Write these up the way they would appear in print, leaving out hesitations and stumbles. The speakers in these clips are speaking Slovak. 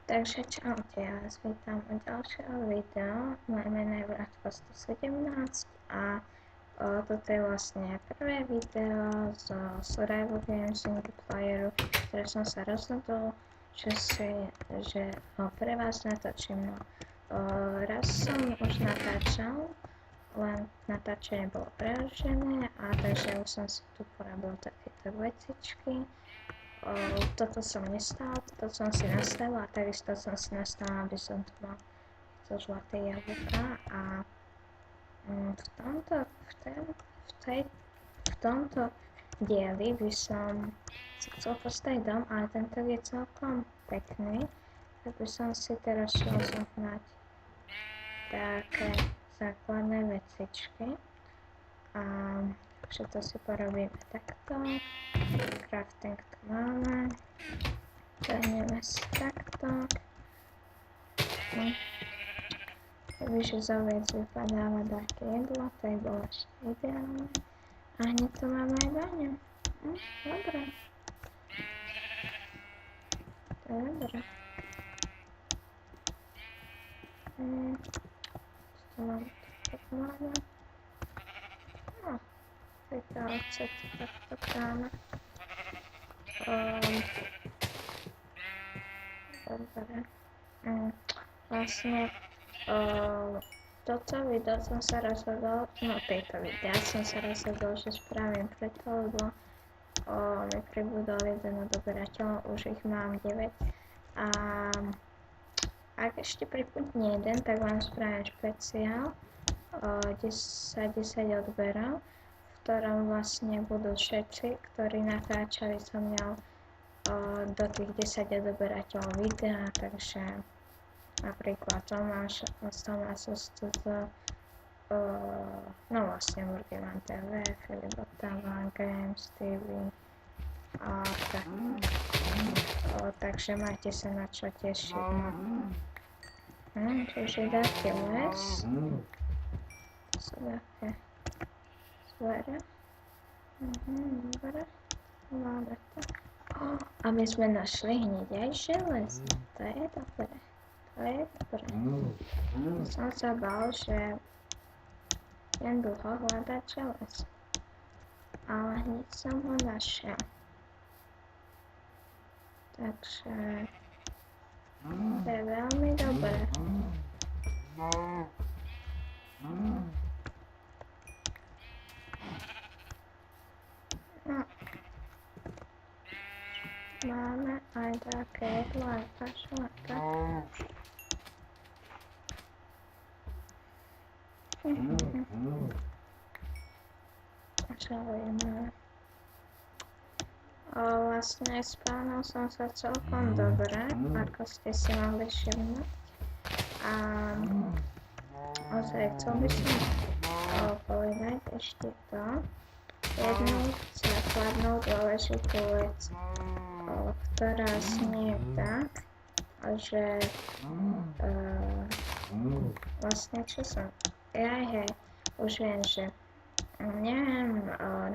Takže čaute, ja vás vítam u ďalšieho videa. Moje meno je Vratko 117 a toto je vlastne prvé video z Survival Games Singleplayeru, ktoré som sa rozhodol, že pre vás natočím. Raz som už natáčal, len natáčanie bolo prerušené a takže už som si tu porobil takéto vecičky. Toto som nestal, toto som si nastavila a takisto som si nastavila, aby som tu mal to zlaté jablka a v tomto dieli by som si chcel postaviť dom, ale tento je celkom pekný, tak by som si teraz šiel zohnať také základné vecičky a všetko si porobíme takto. Crafting tu máme, dahneme si takto, takže z oviec vypadáva také jedlo, to je bolo ešte ideálne a hneď tu máme aj daňu, dobre, to je dobre, tu máme takto máme, tieto ovce tu takto dáme. Dobre. Vlastne toto video som sa rozhodol, tejto videa som sa rozhodol, že spravím preto, lebo mi pribudol jeden odoberateľ, už ich mám 9 a ak ešte pribudne jeden, tak vám spravím špeciál 10 odberov, v ktorom vlastne budú všetci, ktorí natáčali so mňou do tých 10 odoberateľov videa, takže napríklad Tomáš vlastne Murgiman TV, Filip Otava, Games TV a tak. Takže majte sa na čo tešiť. Čiže taký les, to sú také zvere. Dobre, máme to. A my sme našli hneď aj železo, to je dobré, Som sa bál, že jen dlho hľadať železo, ale hneď som ho našiel. Takže to je veľmi dobré. Máme aj také jedlo, aj kašu, a tak. Žalujeme. Vlastne spánal som sa celkom dobre, ako ste si mohli všimnúť. A ozaj, chcel by som povedať ešte to, jednu základnú dôležitú vec, ktorá znie tak, že vlastne čo som, už viem, že neviem,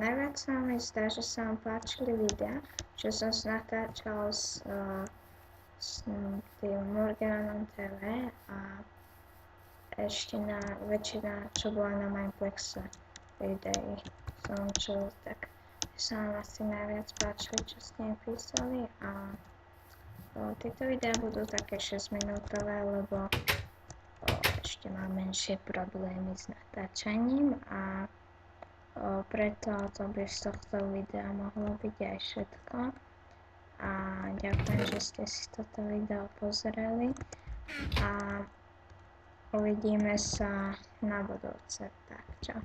najviac sa mi zdá, že sa vám páčili videa, čo som natáčal s tým Murgimanom TV a ešte väčšina, čo bola na Mineplexe videí som čul, tak sa vám asi najviac páčili, čo ste mi písali a tieto videá budú také 6 minútové, lebo ešte mám menšie problémy s natáčaním a preto to by z tohto videa mohlo byť aj všetko a ďakujem, že ste si toto video pozreli a uvidíme sa na budúce, tak čau.